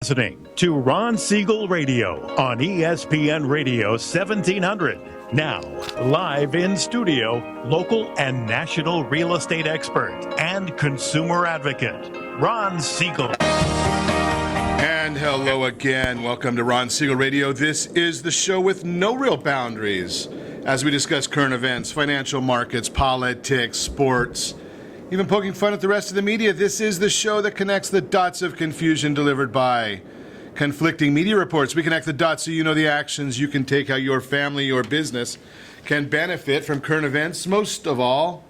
listening to Ron Siegel Radio on ESPN Radio 1700. Now, live in studio, local and national real estate expert and consumer advocate, Ron Siegel. And hello again. Welcome to Ron Siegel Radio. This is the show with no real boundaries as we discuss current events, financial markets, politics, sports, even poking fun at the rest of the media. This is the show that connects the dots of confusion delivered by conflicting media reports. We connect the dots so you know the actions you can take, how your family, your business can benefit from current events. Most of all,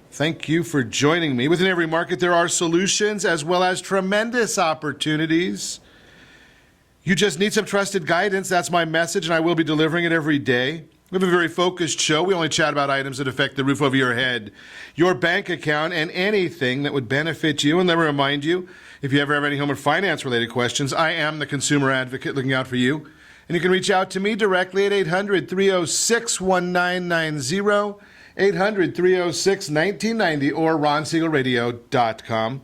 thank you for joining me. Within every market, there are solutions as well as tremendous opportunities. You just need some trusted guidance. That's my message, and I will be delivering it every day. We have a very focused show. We only chat about items that affect the roof over your head, your bank account, and anything that would benefit you. And let me remind you, if you ever have any home or finance-related questions, I am the consumer advocate looking out for you. And you can reach out to me directly at 800-306-1990, 800-306-1990, or ronsiegelradio.com.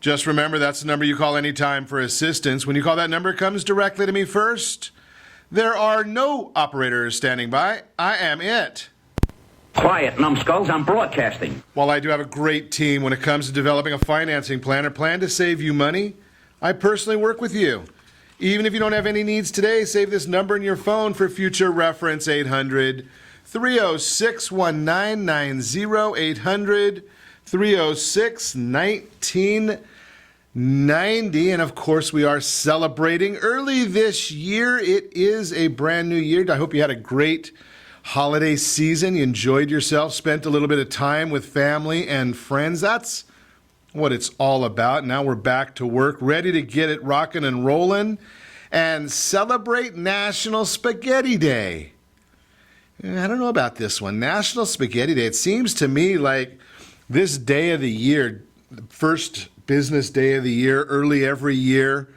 Just remember, that's the number you call anytime for assistance. When you call that number, it comes directly to me first. There are no operators standing by. I am it. Quiet, numbskulls. I'm broadcasting. While I do have a great team when it comes to developing a financing plan or plan to save you money, I personally work with you. Even if you don't have any needs today, save this number in your phone for future reference, 800-306-1990, 800-306-1990. And of course, we are celebrating early this year. It is a brand new year. I hope you had a great holiday season. You enjoyed yourself, spent a little bit of time with family and friends. That's what it's all about. Now we're back to work, ready to get it rocking and rolling and celebrate National Spaghetti Day. I don't know about this one, National Spaghetti Day. It seems to me like this day of the year, the first business day of the year, early every year,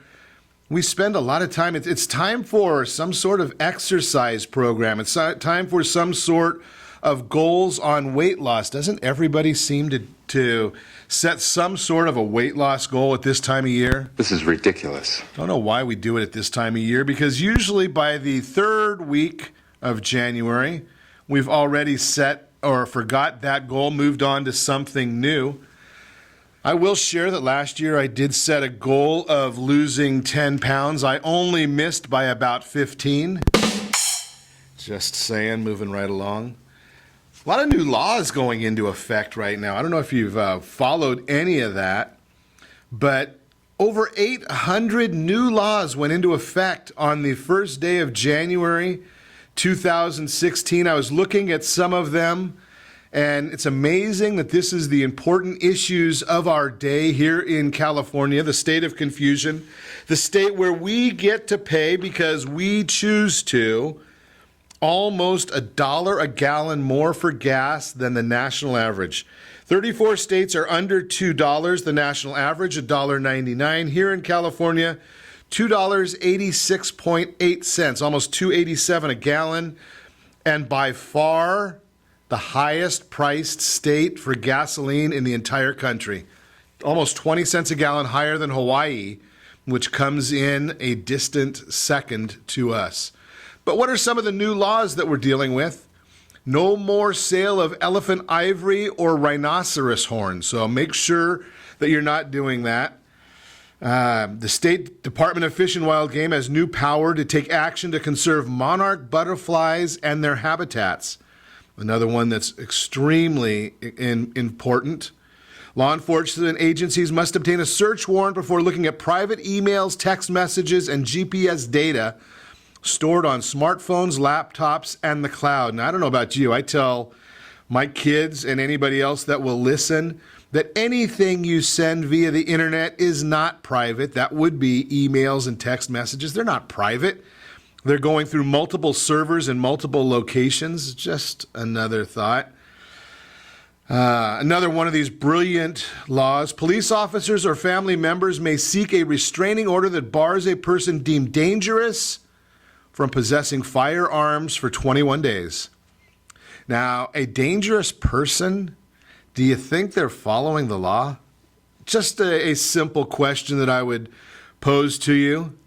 we spend a lot of time. It's time for some sort of exercise program. It's time for some sort of goals on weight loss. Doesn't everybody seem to set some sort of a weight loss goal at this time of year? This is ridiculous. Don't know why we do it at this time of year, because usually by the third week of January, we've already set or forgot that goal, moved on to something new. I will share that last year I did set a goal of losing 10 pounds. I only missed by about 15. Just saying, moving right along. A lot of new laws going into effect right now. I don't know if you've followed any of that, but over 800 new laws went into effect on the first day of January 2016. I was looking at some of them, and it's amazing that this is the important issues of our day here in California, the state of confusion, the state where we get to pay, because we choose to, almost $1 a gallon more for gas than the national average. 34 states are under $2, the national average $1.99. Here in California, $2.86.8, almost $2.87 a gallon, and by far the highest priced state for gasoline in the entire country. Almost 20 cents a gallon higher than Hawaii, which comes in a distant second to us. But what are some of the new laws that we're dealing with? No more sale of elephant ivory or rhinoceros horn. So make sure that you're not doing that. The State Department of Fish and Wild Game has new power to take action to conserve monarch butterflies and their habitats. Another one that's extremely important. Law enforcement agencies must obtain a search warrant before looking at private emails, text messages, and GPS data stored on smartphones, laptops, and the cloud. Now, I don't know about you. I tell my kids and anybody else that will listen that anything you send via the internet is not private. That would be emails and text messages. They're not private. They're going through multiple servers in multiple locations. Just another thought. Another one of these brilliant laws. Police officers or family members may seek a restraining order that bars a person deemed dangerous from possessing firearms for 21 days. Now, a dangerous person, do you think they're following the law? Just a simple question that I would pose to you.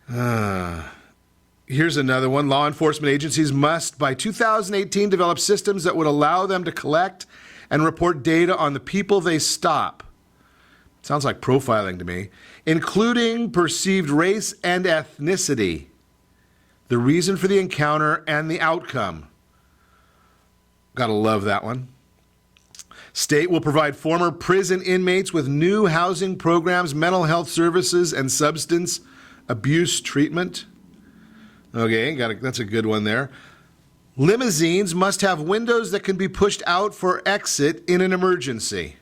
Here's another one. Law enforcement agencies must, by 2018, develop systems that would allow them to collect and report data on the people they stop. Sounds like profiling to me, including perceived race and ethnicity, the reason for the encounter, and the outcome. Gotta love that one. State will provide former prison inmates with new housing programs, mental health services, and substance abuse treatment. Okay, that's a good one there. Limousines must have windows that can be pushed out for exit in an emergency.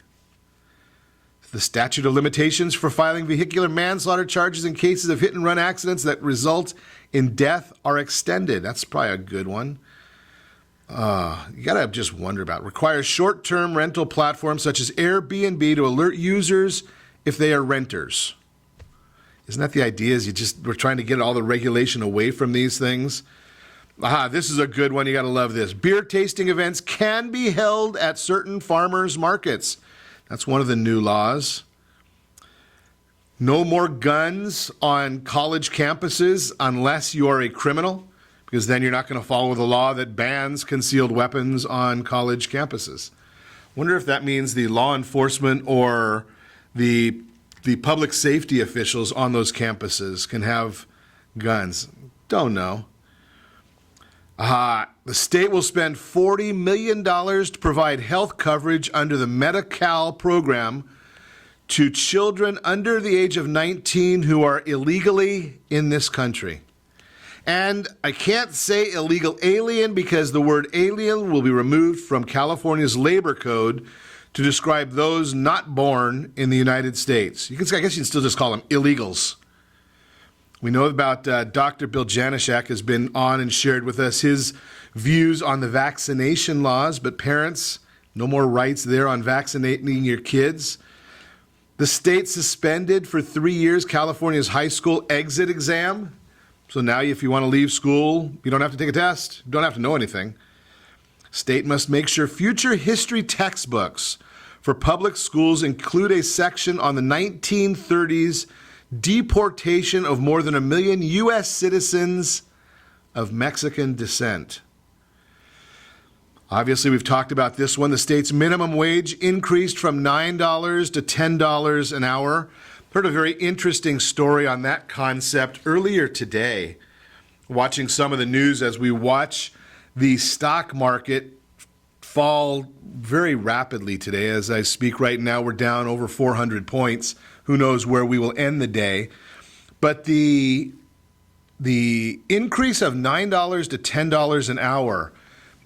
The statute of limitations for filing vehicular manslaughter charges in cases of hit-and-run accidents that result in death are extended. That's probably a good one. You gotta just wonder about. Requires short-term rental platforms such as Airbnb to alert users if they are renters. Isn't that the idea? We're trying to get all the regulation away from these things. This is a good one. You gotta love this. Beer tasting events can be held at certain farmers markets. That's one of the new laws. No more guns on college campuses unless you are a criminal, because then you're not going to follow the law that bans concealed weapons on college campuses. Wonder if that means the law enforcement or the public safety officials on those campuses can have guns. Don't know. The state will spend $40 million to provide health coverage under the Medi-Cal program to children under the age of 19 who are illegally in this country. And I can't say illegal alien because the word alien will be removed from California's labor code to describe those not born in the United States. I guess you can still just call them illegals. We know about Dr. Bill Janishek has been on and shared with us his views on the vaccination laws, but parents, no more rights there on vaccinating your kids. The state suspended for 3 years California's high school exit exam. So now if you want to leave school, you don't have to take a test. You don't have to know anything. State must make sure future history textbooks for public schools include a section on the 1930s deportation of more than 1 million U.S. citizens of Mexican descent. Obviously, we've talked about this one. The state's minimum wage increased from $9 to $10 an hour. Heard a very interesting story on that concept earlier today, watching some of the news as we watch the stock market fall very rapidly today. As I speak right now, we're down over 400 points. Who knows where we will end the day. But the increase of $9 to $10 an hour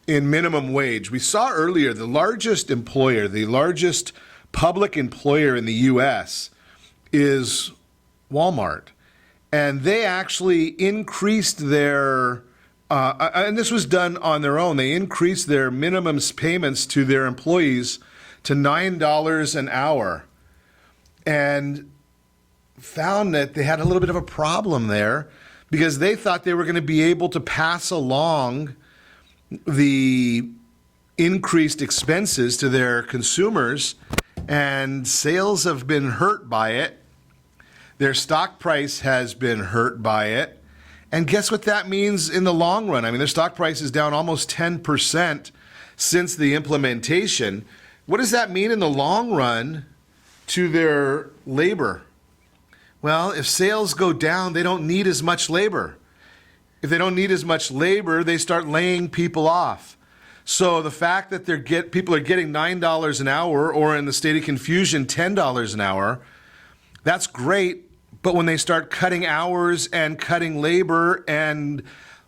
in minimum wage, we saw earlier the largest employer, the largest public employer in the U.S. is Walmart. And they actually increased their, and this was done on their own, they increased their minimum payments to their employees to $9 an hour. And found that they had a little bit of a problem there because they thought they were going to be able to pass along the increased expenses to their consumers, and sales have been hurt by it. Their stock price has been hurt by it. And guess what that means in the long run? I mean, their stock price is down almost 10% since the implementation. What does that mean in the long run to their labor? Well, if sales go down, they don't need as much labor. If they don't need as much labor, they start laying people off. So the fact that people are getting $9 an hour, or in the state of confusion, $10 an hour, that's great. But when they start cutting hours and cutting labor and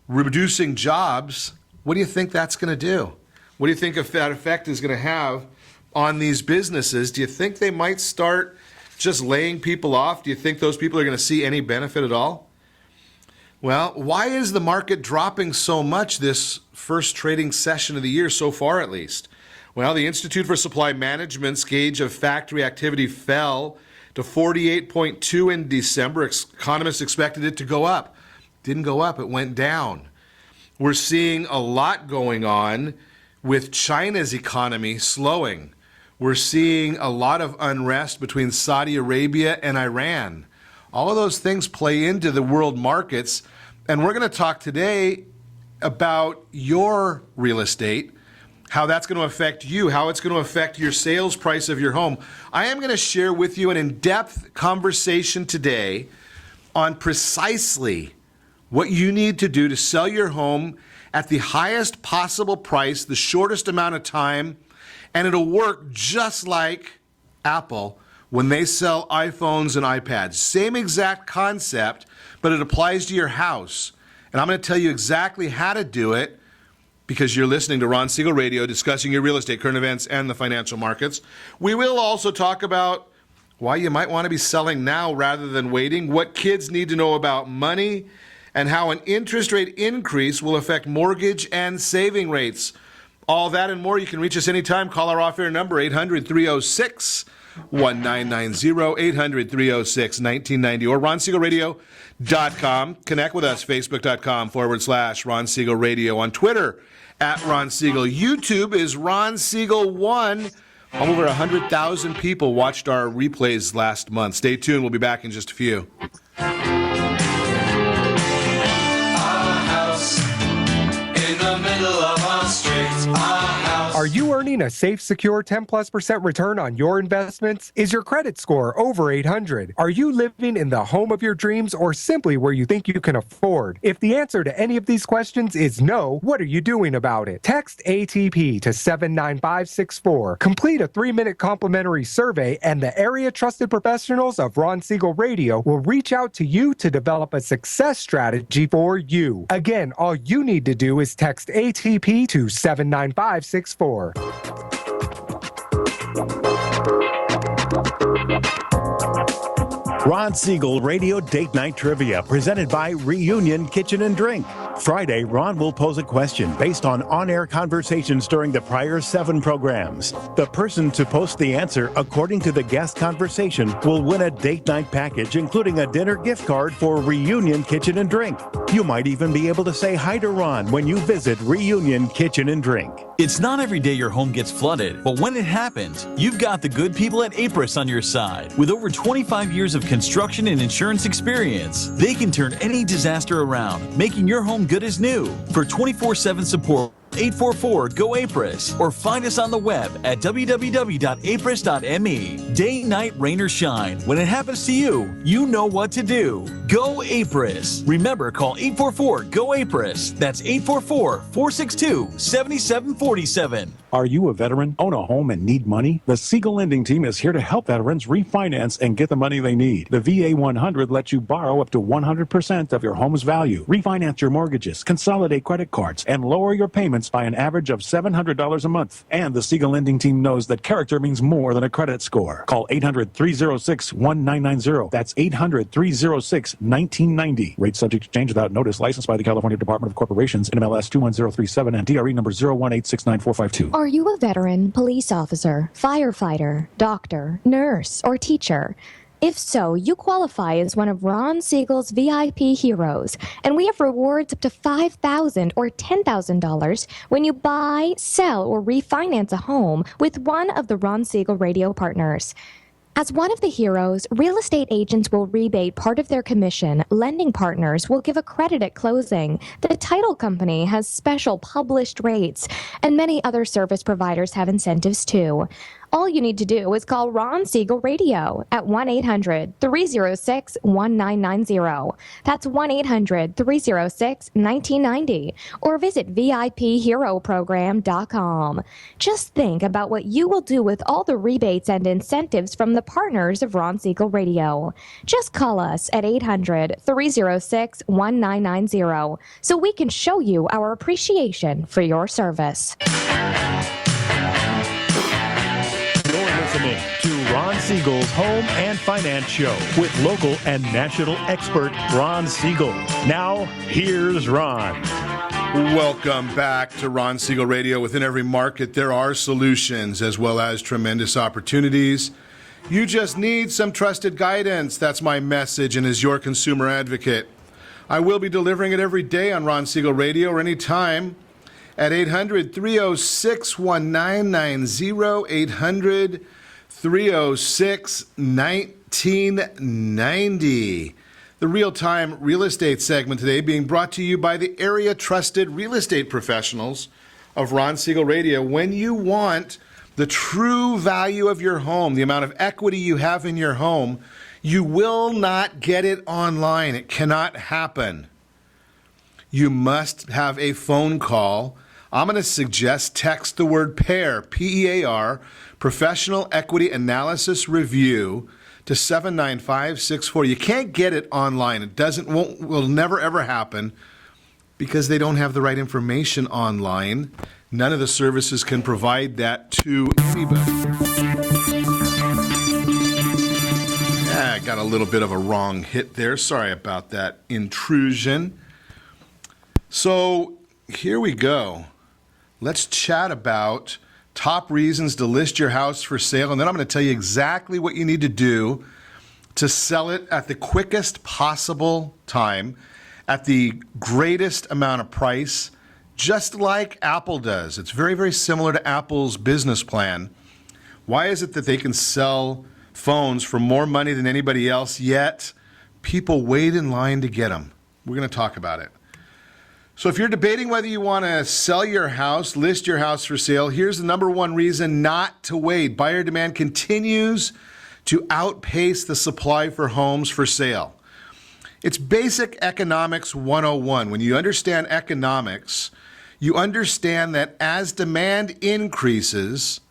reducing jobs, what do you think that's going to do? What do you think that effect is going to have on these businesses? Do you think they might start just laying people off? Do you think those people are going to see any benefit at all? Well, why is the market dropping so much this first trading session of the year, so far at least? Well, the Institute for Supply Management's gauge of factory activity fell to 48.2 in December. Economists expected it to go up. Didn't go up, it went down. We're seeing a lot going on with China's economy slowing. We're seeing a lot of unrest between Saudi Arabia and Iran. All of those things play into the world markets. And we're going to talk today about your real estate, how that's going to affect you, how it's going to affect your sales price of your home. I am going to share with you an in-depth conversation today on precisely what you need to do to sell your home at the highest possible price, the shortest amount of time, and it'll work just like Apple when they sell iPhones and iPads. Same exact concept, but it applies to your house. And I'm going to tell you exactly how to do it because you're listening to Ron Siegel Radio discussing your real estate, current events, and the financial markets. We will also talk about why you might want to be selling now rather than waiting, what kids need to know about money, and how an interest rate increase will affect mortgage and saving rates. All that and more. You can reach us anytime. Call our off-air number, 800-306-1990, 800-306-1990, or RonSiegelRadio.com. Connect with us, Facebook.com/Ron Siegel Radio. On Twitter, @Ron Siegel. YouTube is Ron Siegel 1. Over 100,000 people watched our replays last month. Stay tuned. We'll be back in just a few. Are you earning a safe, secure 10+% return on your investments? Is your credit score over 800? Are you living in the home of your dreams or simply where you think you can afford? If the answer to any of these questions is no, what are you doing about it? Text ATP to 79564. Complete a 3-minute complimentary survey and the area trusted professionals of Ron Siegel Radio will reach out to you to develop a success strategy for you. Again, all you need to do is text ATP to 79564. Ron Siegel Radio Date Night Trivia, presented by Reunion Kitchen and Drink. Friday, Ron will pose a question based on-air conversations during the prior 7 programs. The person to post the answer according to the guest conversation will win a date night package, including a dinner gift card for Reunion Kitchen and Drink. You might even be able to say hi to Ron when you visit Reunion Kitchen and Drink. It's not every day your home gets flooded, but when it happens, you've got the good people at Apris on your side. With over 25 years of construction and insurance experience, they can turn any disaster around, making your home good as new. For 24/7 support, 844-GO-APRIS, or find us on the web at www.apris.me. Day, night, rain, or shine, when it happens to you, you know what to do. Go APRIS. Remember, call 844-GO-APRIS. That's 844-462-7747. Are you a veteran, own a home, and need money? The Siegel Lending Team is here to help veterans refinance and get the money they need. The VA 100 lets you borrow up to 100% of your home's value, refinance your mortgages, consolidate credit cards, and lower your payments by an average of $700 a month. And the Siegel Lending Team knows that character means more than a credit score. Call 800-306-1990. That's 800-306-1990. Rate subject to change without notice. Licensed by the California Department of Corporations, NMLS 21037, and DRE number 018694452. Are you a veteran, police officer, firefighter, doctor, nurse, or teacher? If so, you qualify as one of Ron Siegel's VIP heroes, and we have rewards up to $5,000 or $10,000 when you buy, sell, or refinance a home with one of the Ron Siegel Radio partners. As one of the heroes, real estate agents will rebate part of their commission, lending partners will give a credit at closing, the title company has special published rates, and many other service providers have incentives too. All you need to do is call Ron Siegel Radio at 1-800-306-1990. That's 1-800-306-1990. Or visit VIPHeroProgram.com. Just think about what you will do with all the rebates and incentives from the partners of Ron Siegel Radio. Just call us at 800-306-1990 so we can show you our appreciation for your service. Listening to Ron Siegel's Home and Finance Show with local and national expert Ron Siegel. Now, here's Ron. Welcome back to Ron Siegel Radio. Within every market, there are solutions as well as tremendous opportunities. You just need some trusted guidance. That's my message, and as your consumer advocate, I will be delivering it every day on Ron Siegel Radio or anytime at 800-306-1990, 800-306-1990. 1890. The real-time real estate segment today being brought to you by the area trusted real estate professionals of Ron Siegel Radio. When you want the true value of your home, the amount of equity you have in your home, you will not get it online. It cannot happen. You must have a phone call. I'm going to suggest text the word PAIR, P-E-A-R, Professional Equity Analysis Review, to 79564. You can't get it online. It will never ever happen because they don't have the right information online. None of the services can provide that to anybody. I got a little bit of a wrong hit there. Sorry about that intrusion. So here we go. Let's chat about top reasons to list your house for sale, and then I'm going to tell you exactly what you need to do to sell it at the quickest possible time, at the greatest amount of price, just like Apple does. It's very, very similar to Apple's business plan. Why is it that they can sell phones for more money than anybody else, yet people wait in line to get them? We're going to talk about it. So if you're debating whether you want to sell your house, list your house for sale, here's the number one reason not to wait. Buyer demand continues to outpace the supply for homes for sale. It's basic economics 101. When you understand economics, you understand that as demand increases,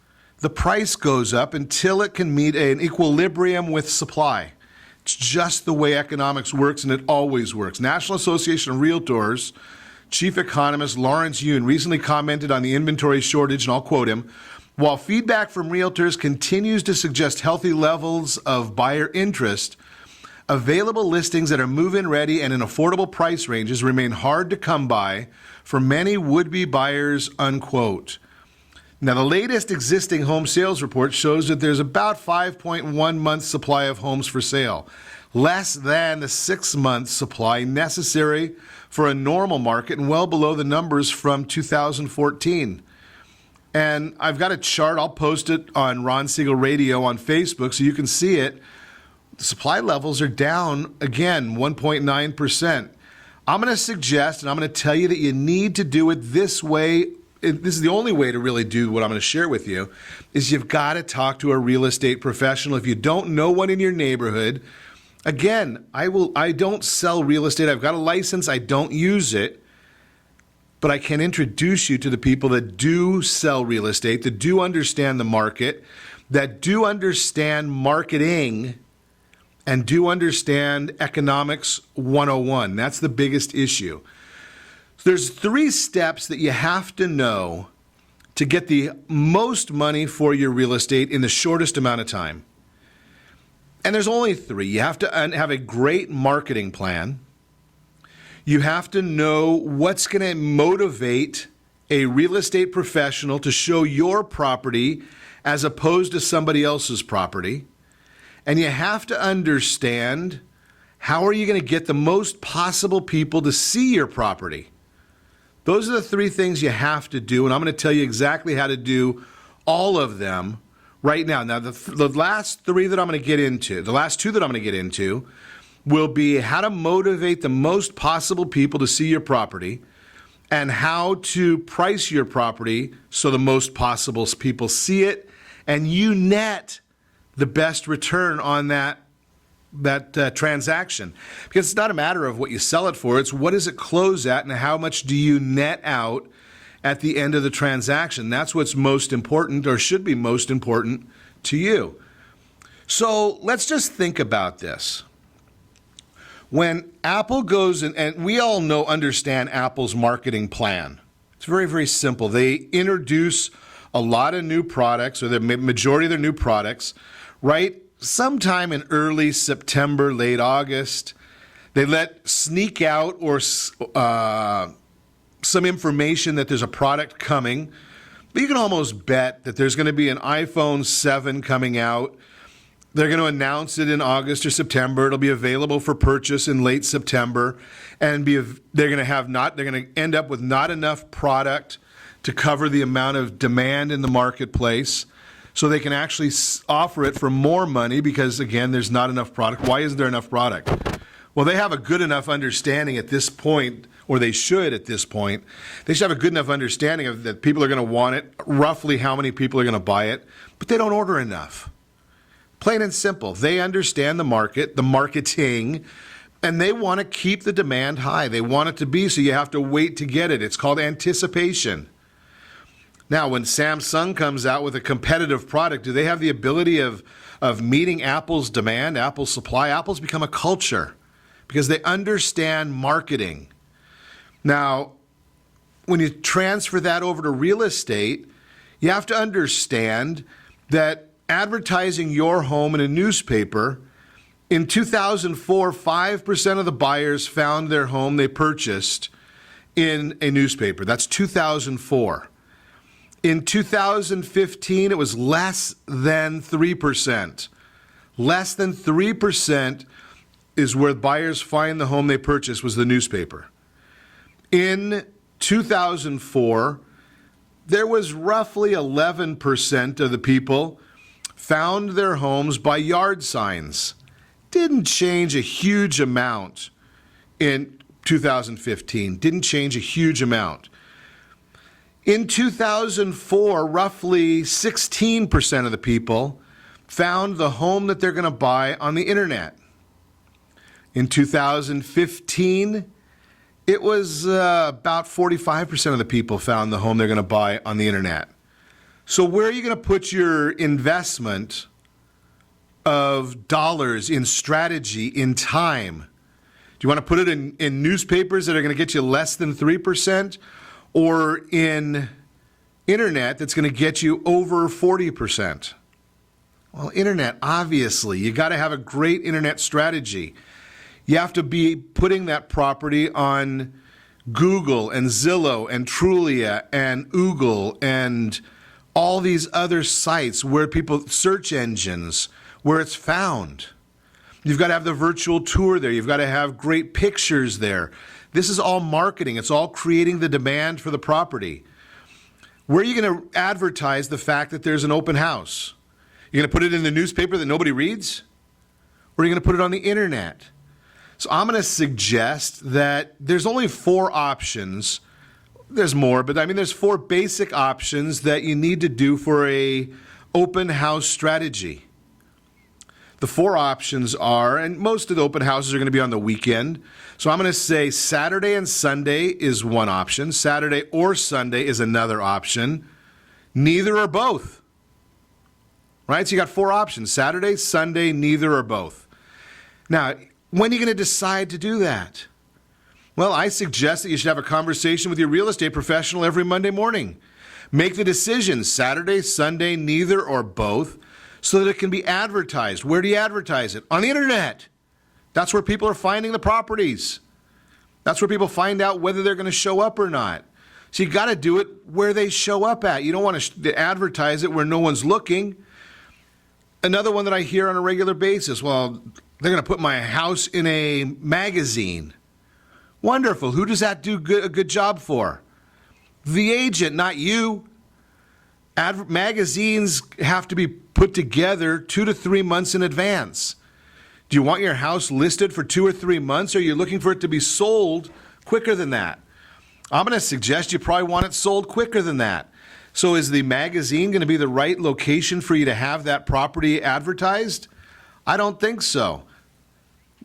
the price goes up until it can meet an equilibrium with supply. It's just the way economics works, and it always works. National Association of Realtors Chief Economist Lawrence Yun recently commented on the inventory shortage, and I'll quote him, "While feedback from realtors continues to suggest healthy levels of buyer interest, available listings that are move-in ready and in affordable price ranges remain hard to come by for many would-be buyers," unquote. Now, the latest existing home sales report shows that there's about 5.1 months supply of homes for sale, less than the 6-month supply necessary for a normal market and well below the numbers from 2014. And I've got a chart. I'll post it on Ron Siegel Radio on Facebook so you can see it. The supply levels are down, again, 1.9%. I'm going to suggest, and I'm going to tell you that you need to do it this way. This is the only way to really do what I'm going to share with you, is you've got to talk to a real estate professional. If you don't know one in your neighborhood, again, I don't sell real estate. I've got a license. I don't use it. But I can introduce you to the people that do sell real estate, that do understand the market, that do understand marketing, and do understand economics 101. That's the biggest issue. So there's 3 steps that you have to know to get the most money for your real estate in the shortest amount of time. And there's only 3. You have to have a great marketing plan. You have to know what's going to motivate a real estate professional to show your property as opposed to somebody else's property. And you have to understand how are you going to get the most possible people to see your property. Those are the 3 things you have to do, and I'm going to tell you exactly how to do all of them right now. Now, the last 3 that I'm going to get into, the last 2 that I'm going to get into, will be how to motivate the most possible people to see your property and how to price your property so the most possible people see it and you net the best return on that transaction. Because it's not a matter of what you sell it for, it's what does it close at and how much do you net out at the end of the transaction. That's what's most important, or should be most important to you. So let's just think about this. When Apple goes in, and we all understand Apple's marketing plan. It's very, very simple. They introduce a lot of new products, or the majority of their new products, right sometime in early September, late August. They let sneak out or some information that there's a product coming. But you can almost bet that there's going to be an iPhone 7 coming out. They're going to announce it in August or September. It'll be available for purchase in late September, and they're going to end up with not enough product to cover the amount of demand in the marketplace. so they can actually offer it for more money because, again, there's not enough product. Why isn't there enough product? Well, they have a good enough understanding at this point, or they should at this point. They should have a good enough understanding of that people are going to want it, roughly how many people are going to buy it, but they don't order enough. Plain and simple. They understand the market, the marketing, and they want to keep the demand high. They want it to be, so you have to wait to get it. It's called anticipation. Now, when Samsung comes out with a competitive product, do they have the ability of meeting Apple's demand, Apple's supply? Apple's become a culture because they understand marketing. Now, when you transfer that over to real estate, you have to understand that advertising your home in a newspaper, in 2004, 5% of the buyers found their home they purchased in a newspaper. That's 2004. In 2015, it was less than 3%. Less than 3% is where buyers find the home they purchased was the newspaper. In 2004, there was roughly 11% of the people found their homes by yard signs. Didn't change a huge amount in 2015. Didn't change a huge amount. In 2004, roughly 16% of the people found the home that they're going to buy on the internet. In 2015, it was about 45% of the people found the home they're going to buy on the internet. So where are you going to put your investment of dollars in strategy, in time? Do you want to put it in newspapers that are going to get you less than 3%, or in internet that's going to get you over 40%? Well, internet, obviously. You got to have a great internet strategy. You have to be putting that property on Google and Zillow and Trulia and Oogle and all these other sites where people, search engines, where it's found. You've got to have the virtual tour there. You've got to have great pictures there. This is all marketing. It's all creating the demand for the property. Where are you going to advertise the fact that there's an open house? You're going to put it in the newspaper that nobody reads? Or are you going to put it on the internet? So I'm going to suggest that there's only 4 options. There's more, but I mean there's 4 basic options that you need to do for a open house strategy. The 4 options are, and most of the open houses are going to be on the weekend. So I'm going to say Saturday and Sunday is one option. Saturday or Sunday is another option. Neither or both. Right? So you got 4 options. Saturday, Sunday, neither or both. Now, when are you going to decide to do that? Well, I suggest that you should have a conversation with your real estate professional every Monday morning. Make the decision, Saturday, Sunday, neither or both, so that it can be advertised. Where do you advertise it? On the internet. That's where people are finding the properties. That's where people find out whether they're going to show up or not. So you got to do it where they show up at. You don't want to advertise it where no one's looking. Another one that I hear on a regular basis, well, they're going to put my house in a magazine. Wonderful. Who does that do a good job for? The agent, not you. Magazines have to be put together 2 to 3 months in advance. Do you want your house listed for 2 or 3 months, or are you looking for it to be sold quicker than that? I'm going to suggest you probably want it sold quicker than that. So is the magazine going to be the right location for you to have that property advertised? I don't think so.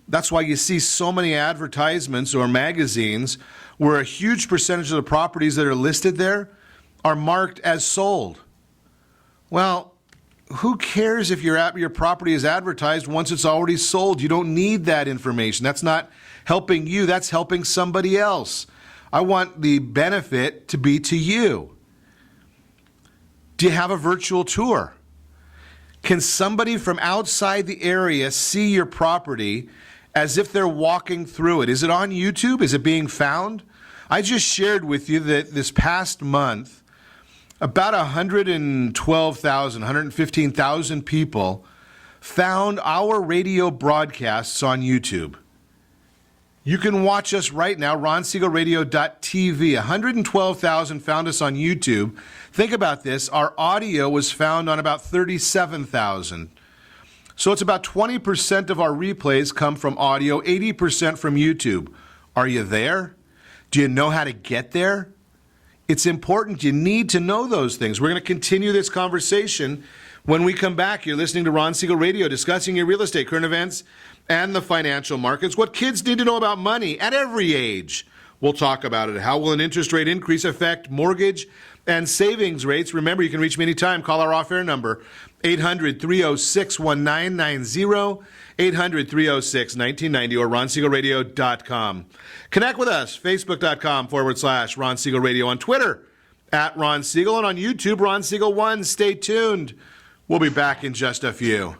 That's why you see so many advertisements or magazines where a huge percentage of the properties that are listed there are marked as sold. Well, who cares if your property is advertised once it's already sold? You don't need that information. That's not helping you. That's helping somebody else. I want the benefit to be to you. Do you have a virtual tour? Can somebody from outside the area see your property as if they're walking through it? Is it on YouTube? Is it being found? I just shared with you that this past month, about 112,000, 115,000 people found our radio broadcasts on YouTube. You can watch us right now, ronsiegelradio.tv. 112,000 found us on YouTube. Think about this. Our audio was found on about 37,000. So it's about 20% of our replays come from audio, 80% from YouTube. Are you there? Do you know how to get there? It's important. You need to know those things. We're going to continue this conversation when we come back. You're listening to Ron Siegel Radio, discussing your real estate, current events, and the financial markets. What kids need to know about money at every age. We'll talk about it. How will an interest rate increase affect mortgage and savings rates? Remember, you can reach me anytime. Call our off-air number, 800-306-1990, 800-306-1990, or ronsiegelradio.com. Connect with us, facebook.com/Ron Siegel Radio, on Twitter, @Ron Siegel, and on YouTube, Ron Siegel 1. Stay tuned. We'll be back in just a few.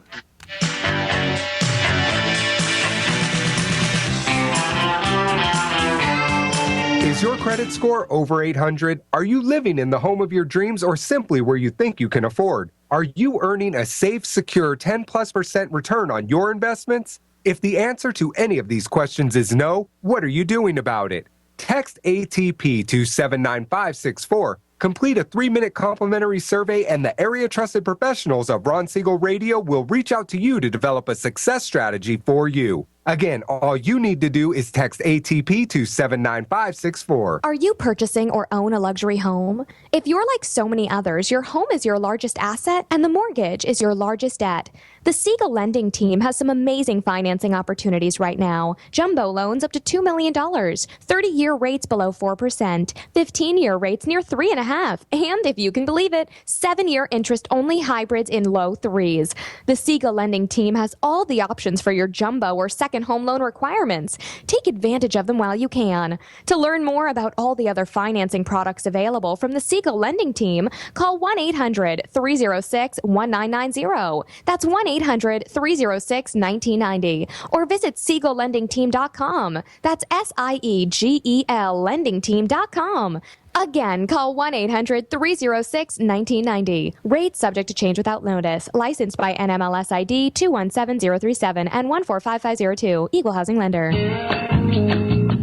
Is your credit score over 800? Are you living in the home of your dreams or simply where you think you can afford? Are you earning a safe, secure 10+% return on your investments? If the answer to any of these questions is no, what are you doing about it? Text ATP to 79564. Complete a 3-minute complimentary survey, and the area trusted professionals of Ron Siegel Radio will reach out to you to develop a success strategy for you. Again, all you need to do is text ATP to 79564. Are you purchasing or own a luxury home? If you're like so many others, your home is your largest asset and the mortgage is your largest debt. The Siegel lending team has some amazing financing opportunities right now. Jumbo loans up to $2 million, 30-year rates below 4%, 15-year rates near 3.5%, and if you can believe it, 7-year interest-only hybrids in low 3s. The Siegel lending team has all the options for your jumbo or second home loan requirements. Take advantage of them while you can. To learn more about all the other financing products available from the Siegel lending team, call 1-800-306-1990. That's 1-800-306-1990. Or visit SiegelLendingTeam.com. That's SIEGEL LendingTeam.com. Again, call 1-800-306-1990. Rates subject to change without notice. Licensed by NMLS ID 217037 and 145502. Equal housing lender.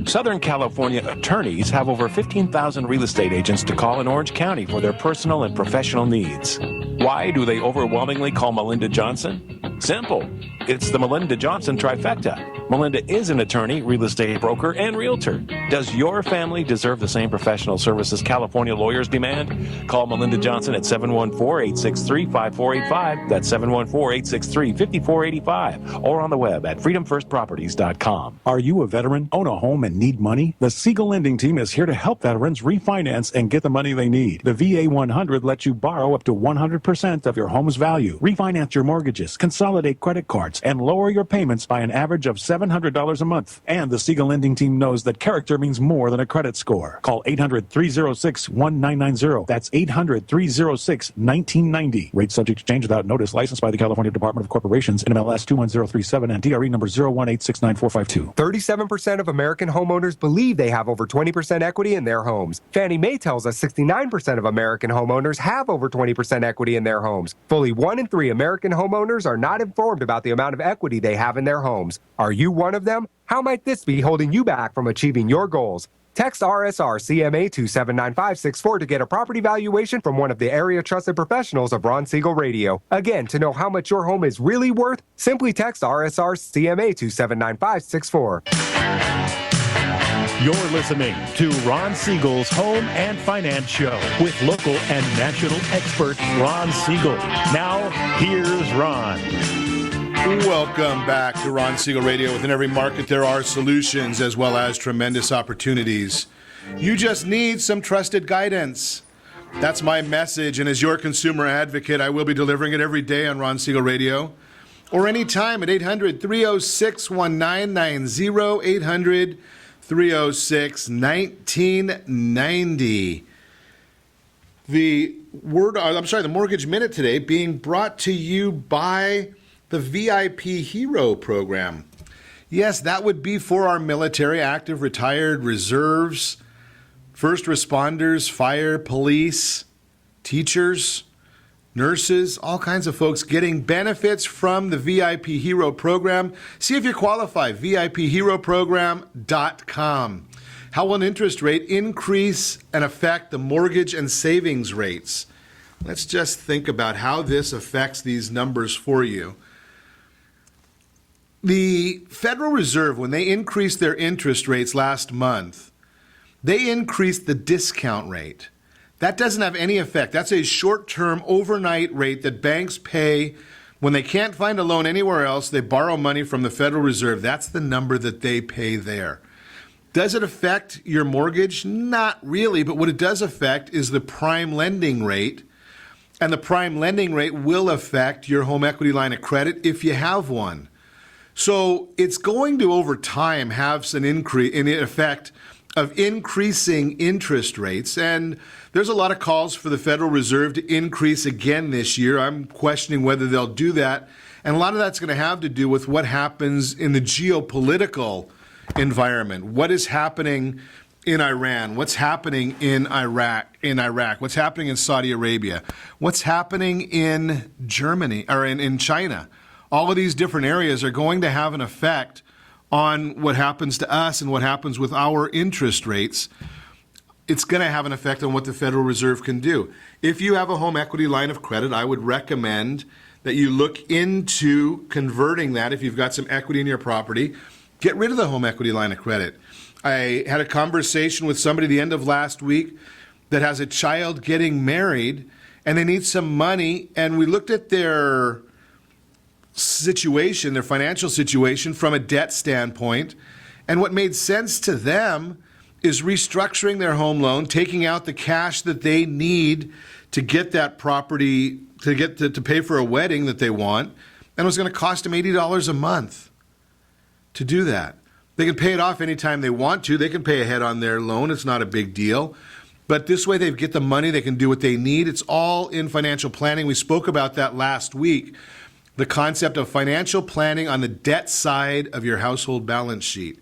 Southern California attorneys have over 15,000 real estate agents to call in Orange County for their personal and professional needs. Why do they overwhelmingly call Melinda Johnson? Simple. It's the Melinda Johnson trifecta. Melinda is an attorney, real estate broker, and realtor. Does your family deserve the same professional services California lawyers demand? Call Melinda Johnson at 714-863-5485. That's 714-863-5485. Or on the web at freedomfirstproperties.com. Are you a veteran, own a home, and need money? The Siegel lending team is here to help veterans refinance and get the money they need. The VA 100 lets you borrow up to 100% of your home's value, refinance your mortgages, consolidate credit cards, and lower your payments by an average of $700 a month. And the Siegel lending team knows that character means more than a credit score. Call 800-306-1990. That's 800-306-1990. Rates subject to change without notice. Licensed by the California Department of Corporations, NMLS 21037, and DRE number 018694452. 37% of American homeowners believe they have over 20% equity in their homes. Fannie Mae tells us 69% of American homeowners have over 20% equity in their homes. Fully 1 in 3 American homeowners are not informed about the amount of equity they have in their homes. Are you one of them? How might this be holding you back from achieving your goals? Text RSR CMA to 79564 to get a property valuation from one of the area trusted professionals of Ron Siegel Radio. Again, to know how much your home is really worth, simply text RSR CMA to 79564. You're listening to Ron Siegel's Home and Finance Show with local and national expert Ron Siegel. Now, here's Ron. Welcome back to Ron Siegel Radio. Within every market, there are solutions as well as tremendous opportunities. You just need some trusted guidance. That's my message, and as your consumer advocate, I will be delivering it every day on Ron Siegel Radio or anytime at 800-306-1990, 800-306-1990. The Mortgage Minute today being brought to you by the VIP Hero Program. Yes, that would be for our military, active, retired, reserves, first responders, fire, police, teachers, nurses, all kinds of folks getting benefits from the VIP Hero program. See if you qualify, VIPHeroProgram.com. How will an interest rate increase and affect the mortgage and savings rates? Let's just think about how this affects these numbers for you. The Federal Reserve, when they increased their interest rates last month, they increased the discount rate. That doesn't have any effect. That's a short-term overnight rate that banks pay when they can't find a loan anywhere else. They borrow money from the Federal Reserve. That's the number that they pay there. Does it affect your mortgage? Not really, but what it does affect is the prime lending rate. And the prime lending rate will affect your home equity line of credit if you have one. So it's going to, over time, have an effect of increasing interest rates. And there's a lot of calls for the Federal Reserve to increase again this year. I'm questioning whether they'll do that. And a lot of that's going to have to do with what happens in the geopolitical environment. What is happening in Iran? What's happening in Iraq? What's happening in Saudi Arabia? What's happening in Germany or in China? All of these different areas are going to have an effect on what happens to us and what happens with our interest rates. It's going to have an effect on what the Federal Reserve can do. If you have a home equity line of credit, I would recommend that you look into converting that. If you've got some equity in your property, get rid of the home equity line of credit. I had a conversation with somebody the end of last week that has a child getting married and they need some money, and we looked at their situation, their financial situation from a debt standpoint. And what made sense to them is restructuring their home loan, taking out the cash that they need to get that property, to pay for a wedding that they want. And it was going to cost them $80 a month to do that. They can pay it off anytime they want to. They can pay ahead on their loan. It's not a big deal. But this way they get the money, they can do what they need. It's all in financial planning. We spoke about that last week. The concept of financial planning on the debt side of your household balance sheet.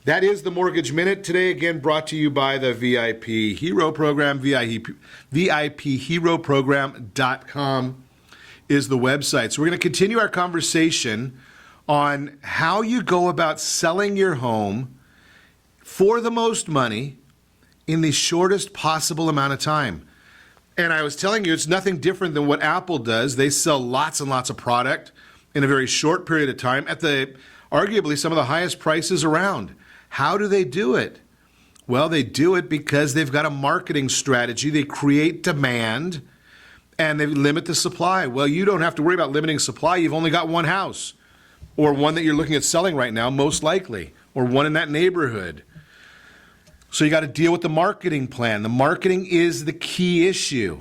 That is the Mortgage Minute today, again brought to you by the VIP Hero Program. VIPHeroProgram.com is the website. So we're going to continue our conversation on how you go about selling your home for the most money in the shortest possible amount of time. And I was telling you, it's nothing different than what Apple does. They sell lots and lots of product in a very short period of time at arguably some of the highest prices around. How do they do it? Well, they do it because they've got a marketing strategy. They create demand and they limit the supply. Well, you don't have to worry about limiting supply. You've only got one house, or one that you're looking at selling right now, most likely, or one in that neighborhood. So you got to deal with the marketing plan. The marketing is the key issue.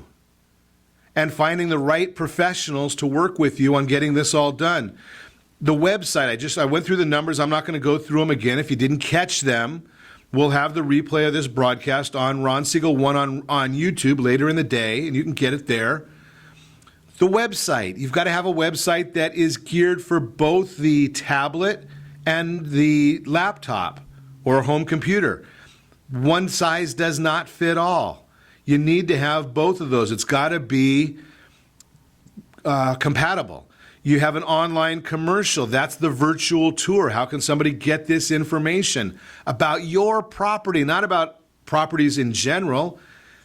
And finding the right professionals to work with you on getting this all done. The website, I went through the numbers. I'm not going to go through them again. If you didn't catch them, we'll have the replay of this broadcast on Ron Siegel 1 on YouTube later in the day, and you can get it there. The website, you've got to have a website that is geared for both the tablet and the laptop or a home computer. One size does not fit all. You need to have both of those. It's got to be compatible. You have an online commercial. That's the virtual tour. How can somebody get this information about your property, not about properties in general?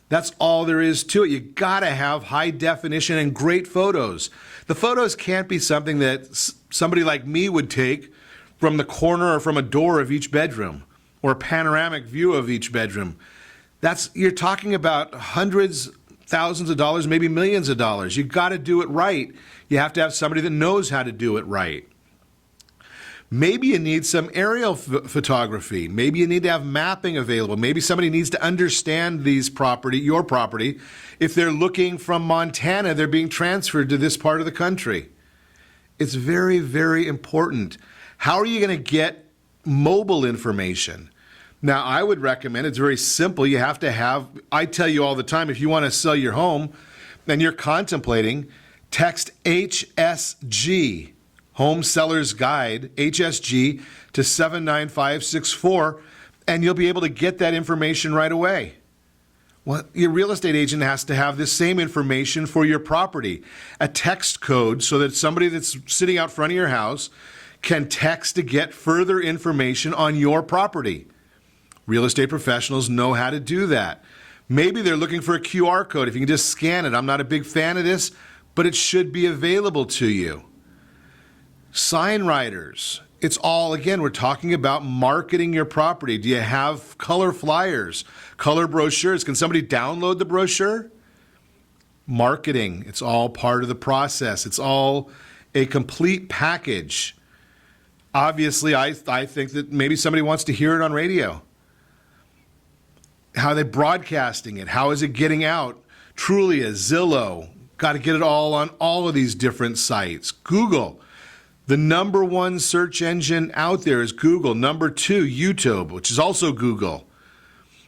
That's all there is to it. You got to have high definition and great photos. The photos can't be something that somebody like me would take from the corner or from a door of each bedroom, or a panoramic view of each bedroom. You're talking about hundreds, thousands of dollars, maybe millions of dollars. You got to do it right. You have to have somebody that knows how to do it right. Maybe you need some aerial photography. Maybe you need to have mapping available. Maybe somebody needs to understand your property. If they're looking from Montana, they're being transferred to this part of the country. It's very, very important. How are you going to get mobile information? Now, I would recommend, it's very simple. You have to have, I tell you all the time, if you want to sell your home and you're contemplating, text HSG, Home Seller's Guide, HSG, to 79564, and you'll be able to get that information right away. Well, your real estate agent has to have this same information for your property, a text code, so that somebody that's sitting out front of your house can text to get further information on your property. Real estate professionals know how to do that. Maybe they're looking for a QR code. If you can just scan it. I'm not a big fan of this, but it should be available to you. Sign writers. It's all, again, we're talking about marketing your property. Do you have color flyers, color brochures? Can somebody download the brochure? Marketing. It's all part of the process. It's all a complete package. Obviously, I think that maybe somebody wants to hear it on radio. How are they broadcasting it? How is it getting out? Trulia, Zillow, got to get it all on all of these different sites. Google. The number one search engine out there is Google. Number two, YouTube, which is also Google.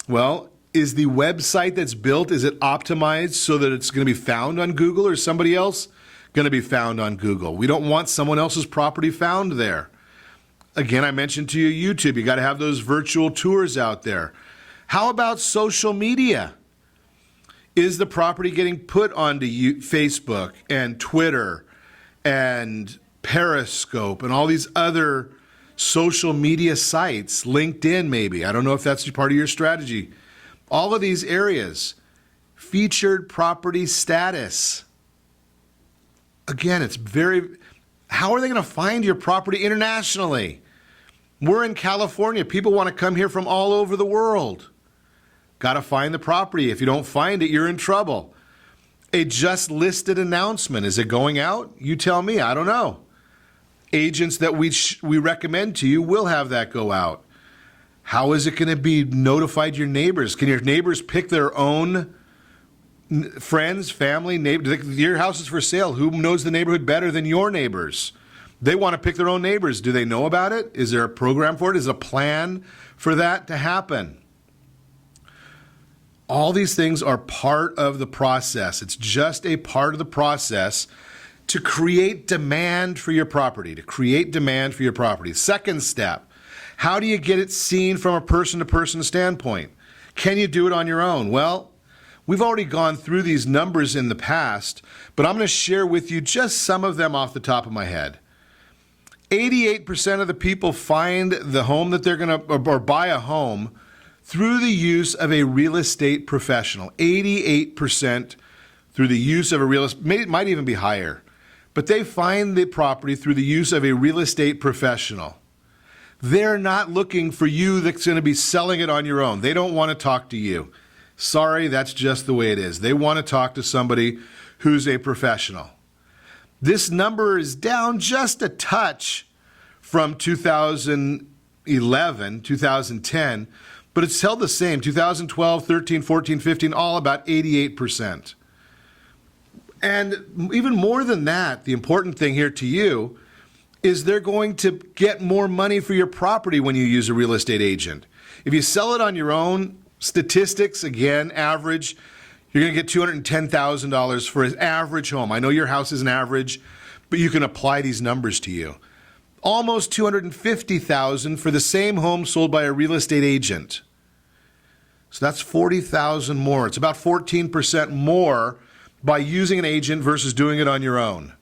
Well, is the website that's built, is it optimized so that it's going to be found on Google, or is somebody else going to be found on Google? We don't want someone else's property found there. Again, I mentioned to you YouTube. You got to have those virtual tours out there. How about social media? Is the property getting put onto Facebook and Twitter and Periscope and all these other social media sites, LinkedIn maybe? I don't know if that's part of your strategy. All of these areas. Featured property status. Again, it's how are they going to find your property internationally? We're in California. People want to come here from all over the world. Got to find the property. If you don't find it, you're in trouble. A just listed announcement. Is it going out? You tell me. I don't know. Agents that we recommend to you will have that go out. How is it going to be notified your neighbors? Can your neighbors pick their own friends, family, neighbors? Your house is for sale. Who knows the neighborhood better than your neighbors? They want to pick their own neighbors. Do they know about it? Is there a program for it? Is there a plan for that to happen? All these things are part of the process. It's just a part of the process to create demand for your property, Second step, how do you get it seen from a person-to-person standpoint? Can you do it on your own? Well, we've already gone through these numbers in the past, but I'm going to share with you just some of them off the top of my head. 88% of the people find the home that they're going to, or buy a home through the use of a real estate professional. 88% through the use of a real estate, it might even be higher, but they find the property through the use of a real estate professional. They're not looking for you that's going to be selling it on your own. They don't want to talk to you. Sorry, that's just the way it is. They want to talk to somebody who's a professional. This number is down just a touch from 2011, 2010, but it's held the same. 2012, 13, 14, 15, all about 88%. And even more than that, the important thing here to you is they're going to get more money for your property when you use a real estate agent. If you sell it on your own, statistics, again, average, you're going to get $210,000 for an average home. I know your house is an average, but you can apply these numbers to you. Almost $250,000 for the same home sold by a real estate agent. So that's $40,000 more. It's about 14% more by using an agent versus doing it on your own.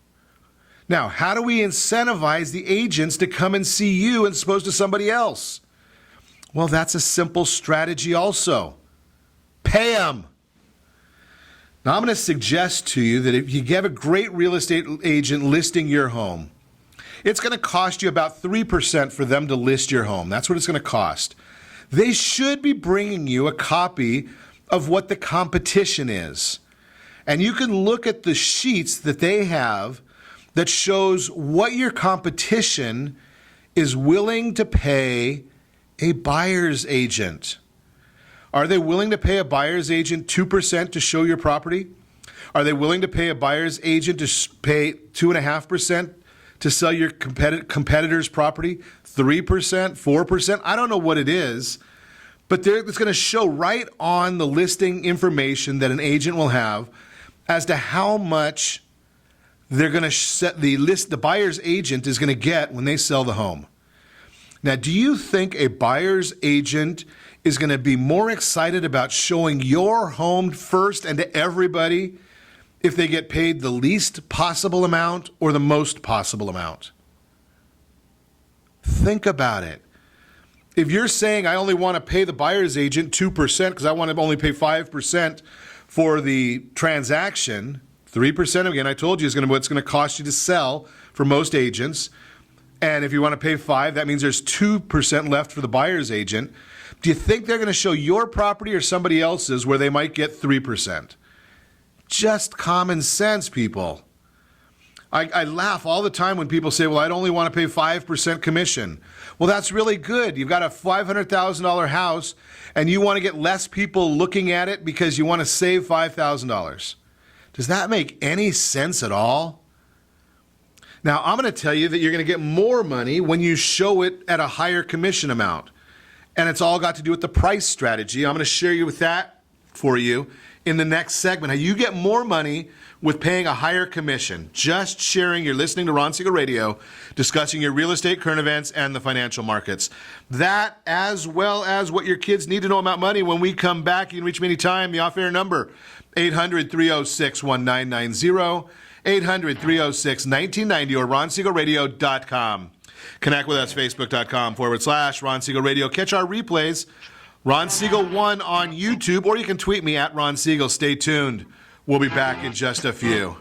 Now, how do we incentivize the agents to come and see you as opposed to somebody else? Well, that's a simple strategy also. Pay them. Now, I'm going to suggest to you that if you have a great real estate agent listing your home, it's going to cost you about 3% for them to list your home. That's what it's going to cost. They should be bringing you a copy of what the competition is. And you can look at the sheets that they have that shows what your competition is willing to pay a buyer's agent. Are they willing to pay a buyer's agent 2% to show your property? Are they willing to pay a buyer's agent to pay 2.5% to sell your competitor's property? 3%, 4%? I don't know what it is, but it's going to show right on the listing information that an agent will have as to how much they're going to set the buyer's agent is going to get when they sell the home. Now, do you think a buyer's agent is going to be more excited about showing your home first and to everybody if they get paid the least possible amount or the most possible amount? Think about it. If you're saying I only want to pay the buyer's agent 2% because I want to only pay 5% for the transaction, 3%, again, I told you, is what's going to cost you to sell for most agents. And if you want to pay 5%, that means there's 2% left for the buyer's agent. Do you think they're going to show your property or somebody else's where they might get 3%? Just common sense, people. I laugh all the time when people say, well, I'd only want to pay 5% commission. Well, that's really good. You've got a $500,000 house and you want to get less people looking at it because you want to save $5,000. Does that make any sense at all? Now, I'm going to tell you that you're going to get more money when you show it at a higher commission amount. And it's all got to do with the price strategy. I'm going to share you with that for you in the next segment. How you get more money with paying a higher commission. Just sharing, you're listening to Ron Siegel Radio, discussing your real estate, current events, and the financial markets. That, as well as what your kids need to know about money. When we come back, you can reach me anytime. The off-air number, 800-306-1990, 800-306-1990, or ronsiegelradio.com. Connect with us, facebook.com/Ron Siegel Radio. Catch our replays, Ron Siegel 1 on YouTube, or you can tweet me at Ron Siegel. Stay tuned. We'll be back in just a few.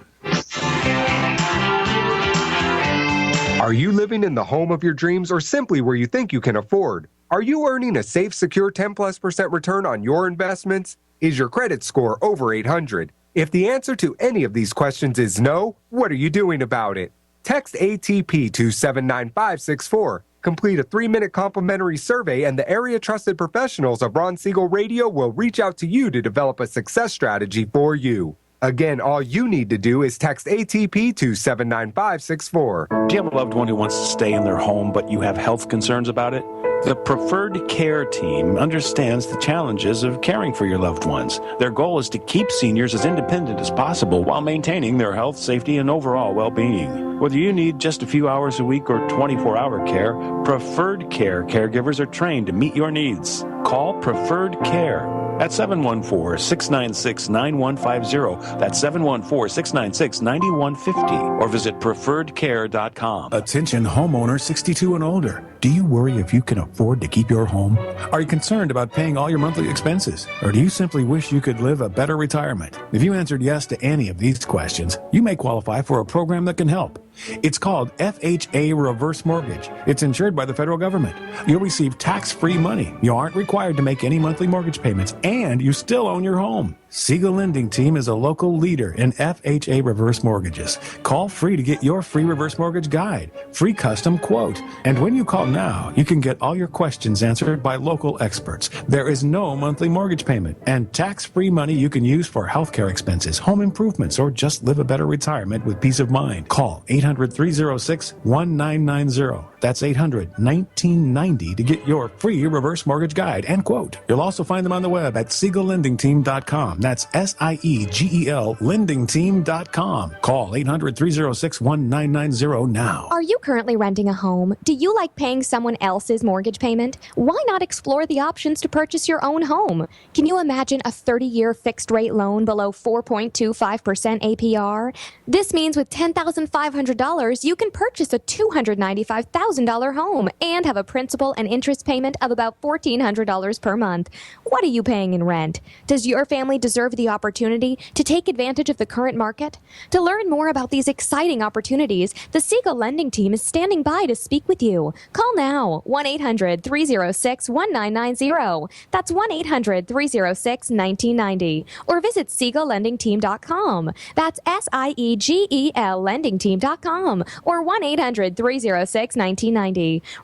Are you living in the home of your dreams or simply where you think you can afford? Are you earning a safe, secure 10+% return on your investments? Is your credit score over 800? If the answer to any of these questions is no, what are you doing about it? Text ATP to 79564. Complete a 3-minute complimentary survey, and the area-trusted professionals of Ron Siegel Radio will reach out to you to develop a success strategy for you. Again, all you need to do is text ATP to 79564. Do you have a loved one who wants to stay in their home, but you have health concerns about it? The Preferred Care team understands the challenges of caring for your loved ones. Their goal is to keep seniors as independent as possible while maintaining their health, safety, and overall well-being. Whether you need just a few hours a week or 24-hour care, Preferred Care caregivers are trained to meet your needs. Call Preferred Care at 714-696-9150. That's 714-696-9150. Or visit preferredcare.com. Attention homeowner 62 and older. Do you worry if you can afford to keep your home? Are you concerned about paying all your monthly expenses? Or do you simply wish you could live a better retirement? If you answered yes to any of these questions, you may qualify for a program that can help. It's called FHA Reverse Mortgage. It's insured by the federal government. You'll receive tax-free money. You aren't required to make any monthly mortgage payments, and you still own your home. Siegel Lending Team is a local leader in FHA reverse mortgages. Call free to get your free reverse mortgage guide, free custom quote. And when you call now, you can get all your questions answered by local experts. There is no monthly mortgage payment and tax-free money you can use for healthcare expenses, home improvements, or just live a better retirement with peace of mind. Call 800-306-1990. That's 800-1990 to get your free reverse mortgage guide and quote. You'll also find them on the web at SiegelLendingTeam.com. That's SIEGEL lendingteam.com. Call 800-306-1990 now. Are you currently renting a home? Do you like paying someone else's mortgage payment? Why not explore the options to purchase your own home? Can you imagine a 30-year fixed-rate loan below 4.25% APR? This means with $10,500, you can purchase a $295,000 home and have a principal and interest payment of about $1,400 per month. What are you paying in rent? Does your family deserve the opportunity to take advantage of the current market? To learn more about these exciting opportunities, the Siegel Lending Team is standing by to speak with you. Call now, 1-800-306-1990. That's 1-800-306-1990. Or visit SiegelLendingTeam.com. That's SIEGEL LendingTeam.com. Or 1-800-306-1990.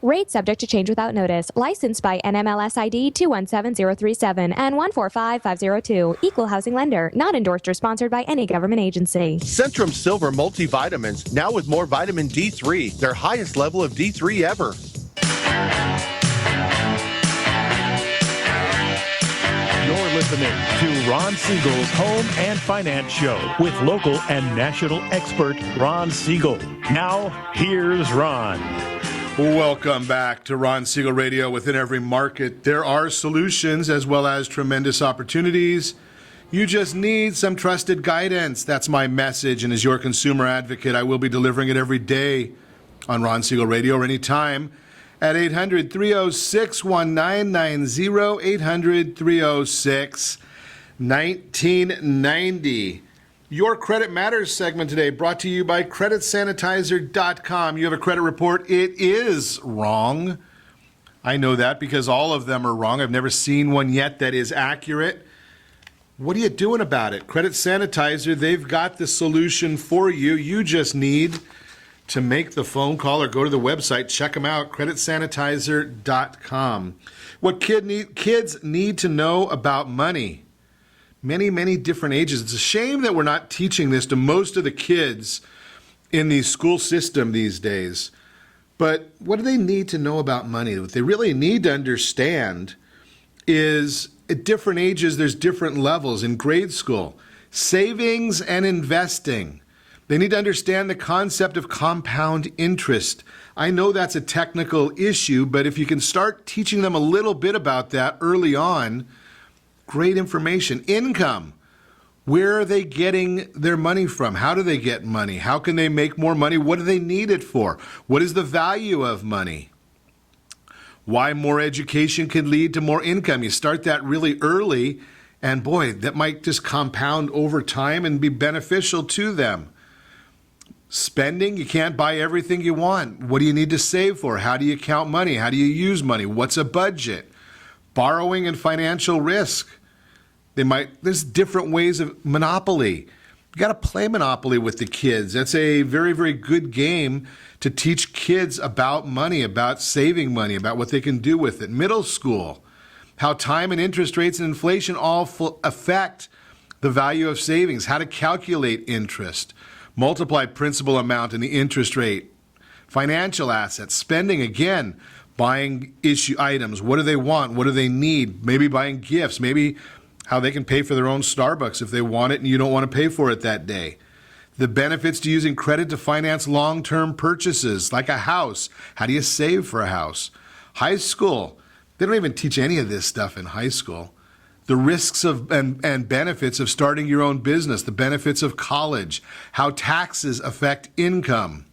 Rate subject to change without notice. Licensed by NMLS ID 217037 and 145502. Equal housing lender. Not endorsed or sponsored by any government agency. Centrum Silver multivitamins, now with more vitamin D3, their highest level of D3 ever. You're listening to Ron Siegel's Home and Finance Show with local and national expert Ron Siegel. Now, here's Ron. Welcome back to Ron Siegel Radio. Within every market, there are solutions as well as tremendous opportunities. You just need some trusted guidance. That's my message. And as your consumer advocate, I will be delivering it every day on Ron Siegel Radio or anytime at 800-306-1990, 800-306-1990. Your Credit Matters segment today brought to you by CreditSanitizer.com. You have a credit report. It is wrong. I know that because all of them are wrong. I've never seen one yet that is accurate. What are you doing about it? Credit Sanitizer, they've got the solution for you. You just need to make the phone call or go to the website. Check them out, CreditSanitizer.com. What kids need to know about money. Many different ages. It's a shame that we're not teaching this to most of the kids in the school system these days. But what do they need to know about money? What they really need to understand is at different ages, there's different levels. In grade school, savings and investing. They need to understand the concept of compound interest. I know that's a technical issue, but if you can start teaching them a little bit about that early on, great information. Income. Where are they getting their money from? How do they get money? How can they make more money? What do they need it for? What is the value of money? Why more education can lead to more income. You start that really early, and boy, that might just compound over time and be beneficial to them. Spending, you can't buy everything you want. What do you need to save for? How do you count money? How do you use money? What's a budget? Borrowing and financial risk. There's different ways of Monopoly. You got to play Monopoly with the kids. That's a very, very good game to teach kids about money, about saving money, about what they can do with it. Middle school, how time and interest rates and inflation all affect the value of savings, how to calculate interest, multiply principal amount and the interest rate, financial assets, spending again, buying issue items. What do they want? What do they need? Maybe buying gifts. Maybe how they can pay for their own Starbucks if they want it and you don't want to pay for it that day. The benefits to using credit to finance long-term purchases, like a house. How do you save for a house? High school. They don't even teach any of this stuff in high school. The risks of and benefits of starting your own business. The benefits of college. How taxes affect income.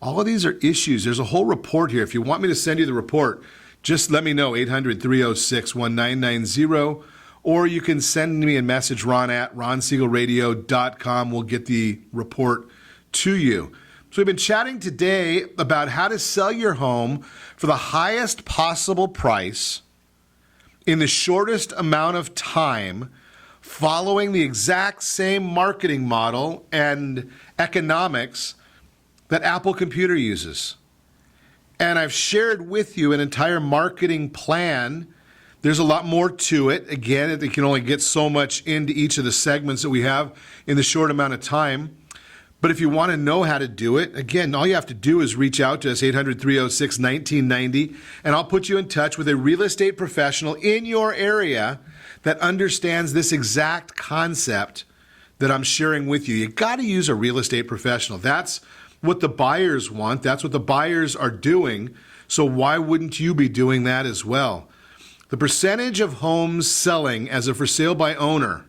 All of these are issues. There's a whole report here. If you want me to send you the report, just let me know, 800-306-1990, or you can send me a message, ron@ronsiegelradio.com. We'll get the report to you. So we've been chatting today about how to sell your home for the highest possible price in the shortest amount of time, following the exact same marketing model and economics that Apple Computer uses. And I've shared with you an entire marketing plan. There's a lot more to it. Again, it can only get so much into each of the segments that we have in the short amount of time. But if you want to know how to do it, again, all you have to do is reach out to us, 800-306-1990, and I'll put you in touch with a real estate professional in your area that understands this exact concept that I'm sharing with you. You got to use a real estate professional. That's what the buyers want. That's what the buyers are doing. So why wouldn't you be doing that as well? The percentage of homes selling as a for sale by owner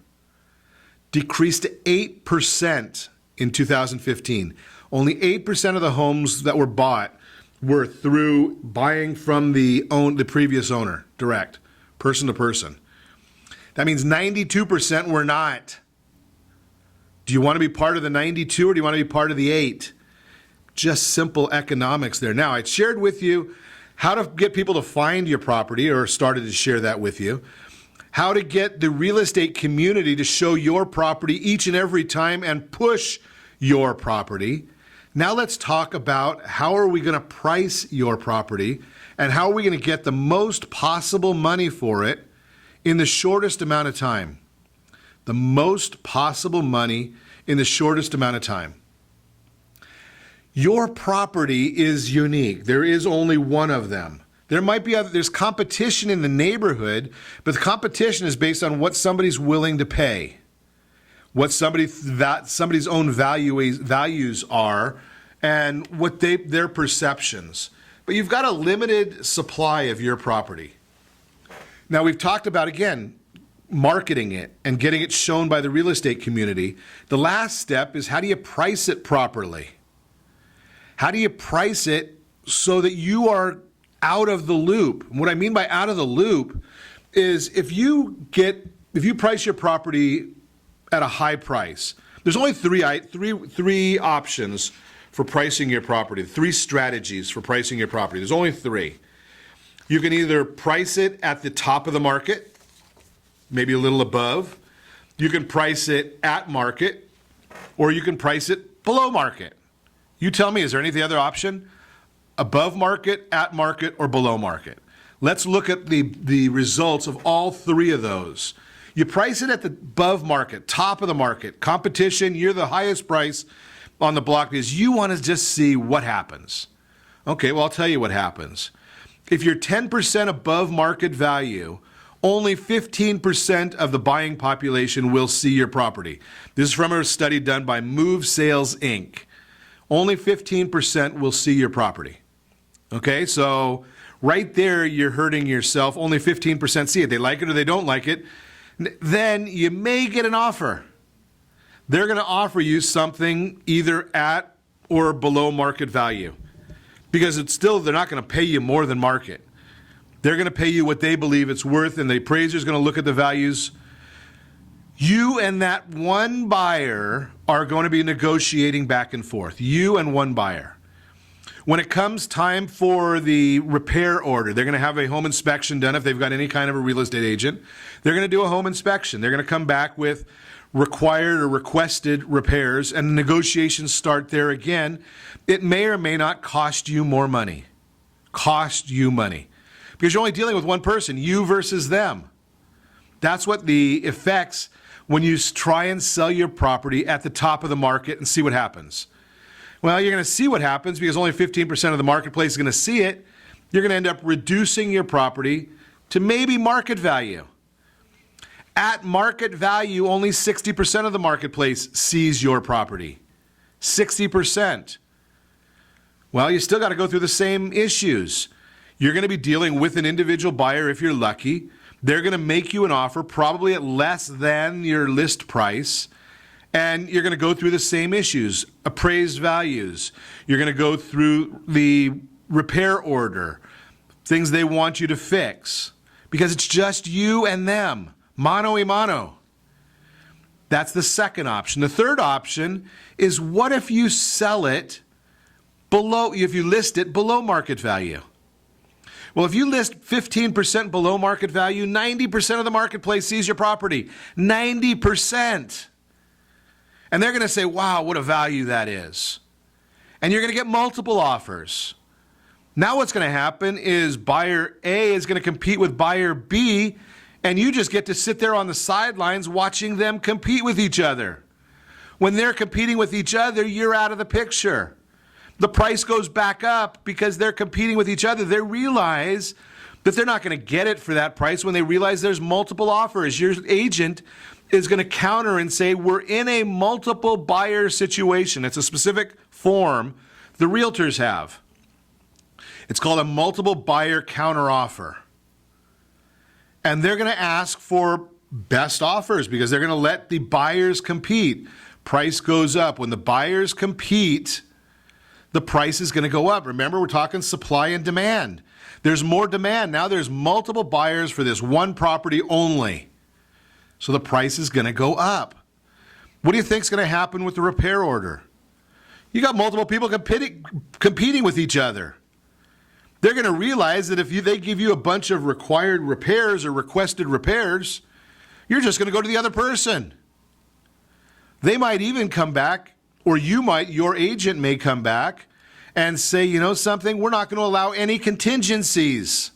decreased to 8% in 2015. Only 8% of the homes that were bought were through buying from the previous owner, direct, person to person. That means 92% were not. Do you want to be part of the 92 or do you want to be part of the 8? Just simple economics there. Now, I shared with you how to get people to find your property, or started to share that with you. How to get the real estate community to show your property each and every time and push your property. Now let's talk about how are we going to price your property and how are we going to get the most possible money for it in the shortest amount of time. The most possible money in the shortest amount of time. Your property is unique. There is only one of them. There might be there's competition in the neighborhood, but the competition is based on what somebody's willing to pay, what somebody's own values are, and what their perceptions. but you've got a limited supply of your property. Now, we've talked about, again, marketing it and getting it shown by the real estate community. The last step is, how do you price it properly? How do you price it so that you are out of the loop? And what I mean by out of the loop is, if you price your property at a high price, there's only three options for pricing your property, three strategies for pricing your property. There's only three. You can either price it at the top of the market, maybe a little above. You can price it at market, or you can price it below market. You tell me, is there any other option? Above market, at market, or below market? Let's look at the results of all three of those. You price it at the above market, top of the market, competition, you're the highest price on the block because you want to just see what happens. Okay, well, I'll tell you what happens. If you're 10% above market value, only 15% of the buying population will see your property. This is from a study done by Move Sales Inc. Only 15% will see your property. Okay, so right there, you're hurting yourself. Only 15% see it. They like it or they don't like it. Then you may get an offer. They're going to offer you something either at or below market value, because they're not going to pay you more than market. They're going to pay you what they believe it's worth, and the appraiser's going to look at the values. You and that one buyer are going to be negotiating back and forth. You and one buyer. When it comes time for the repair order, they're going to have a home inspection done if they've got any kind of a real estate agent. They're going to do a home inspection. They're going to come back with required or requested repairs, and negotiations start there again. It may or may not cost you more money. Cost you money. Because you're only dealing with one person, you versus them. That's what the effects when you try and sell your property at the top of the market and see what happens. Well, you're going to see what happens because only 15% of the marketplace is going to see it. You're going to end up reducing your property to maybe market value. At market value, only 60% of the marketplace sees your property. 60%. Well, you still got to go through the same issues. You're going to be dealing with an individual buyer if you're lucky. They're going to make you an offer probably at less than your list price, and you're going to go through the same issues, appraised values. You're going to go through the repair order, things they want you to fix, because it's just you and them, mano a mano. That's the second option. The third option is, what if you sell it if you list it below market value? Well, if you list 15% below market value, 90% of the marketplace sees your property. 90%. And they're going to say, wow, what a value that is. And you're going to get multiple offers. Now what's going to happen is buyer A is going to compete with buyer B, and you just get to sit there on the sidelines watching them compete with each other. When they're competing with each other, you're out of the picture. The price goes back up because they're competing with each other. They realize that they're not going to get it for that price when they realize there's multiple offers. Your agent is going to counter and say, we're in a multiple buyer situation. It's a specific form the realtors have. It's called a multiple buyer counter offer. And they're going to ask for best offers because they're going to let the buyers compete. Price goes up. When the buyers compete, the price is going to go up. Remember, we're talking supply and demand. There's more demand. Now there's multiple buyers for this one property only. So the price is going to go up. What do you think is going to happen with the repair order? You got multiple people competing with each other. They're going to realize that if they give you a bunch of required repairs or requested repairs, you're just going to go to the other person. They might even come back, or your agent may come back and say, you know something, we're not going to allow any contingencies.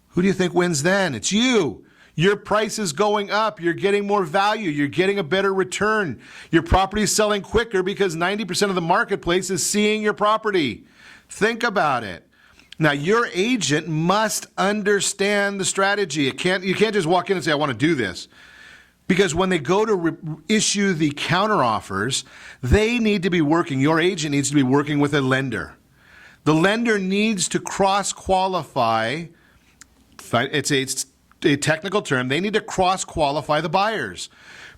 Who do you think wins then? It's you. Your price is going up. You're getting more value. You're getting a better return. Your property is selling quicker because 90% of the marketplace is seeing your property. Think about it. Now, your agent must understand the strategy. You can't just walk in and say, I want to do this. Because when they go to issue the counteroffers, they need to be working, your agent needs to be working with a lender. The lender needs to cross-qualify. It's a technical term. They need to cross-qualify the buyers.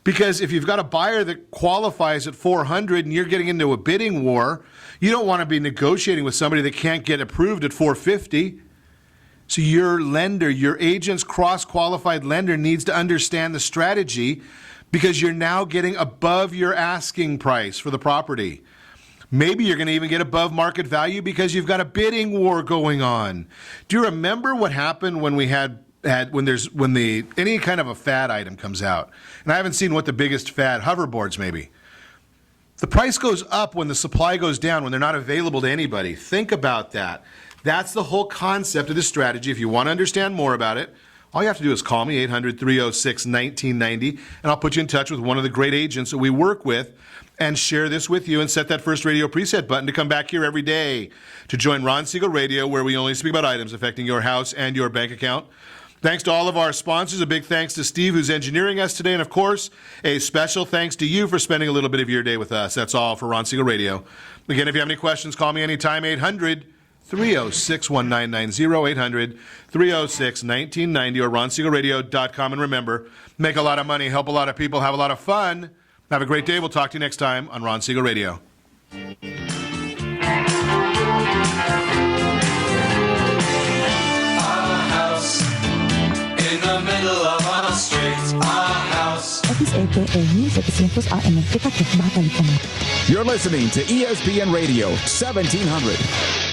Because if you've got a buyer that qualifies at 400 and you're getting into a bidding war, you don't want to be negotiating with somebody that can't get approved at 450. So your lender, your agent's cross-qualified lender needs to understand the strategy because you're now getting above your asking price for the property. Maybe you're going to even get above market value because you've got a bidding war going on. Do you remember what happened when we had when any kind of a fad item comes out? And I haven't seen what the biggest fad, hoverboards maybe. The price goes up when the supply goes down, when they're not available to anybody. Think about that. That's the whole concept of this strategy. If you want to understand more about it, all you have to do is call me, 800-306-1990, and I'll put you in touch with one of the great agents that we work with and share this with you and set that first radio preset button to come back here every day to join Ron Siegel Radio, where we only speak about items affecting your house and your bank account. Thanks to all of our sponsors. A big thanks to Steve, who's engineering us today. And, of course, a special thanks to you for spending a little bit of your day with us. That's all for Ron Siegel Radio. Again, if you have any questions, call me anytime, 800-306-1990, 800-306-1990, or ronsiegelradio.com. And remember, make a lot of money, help a lot of people, have a lot of fun. Have a great day. We'll talk to you next time on Ron Siegel Radio. You're listening to ESPN Radio 1700.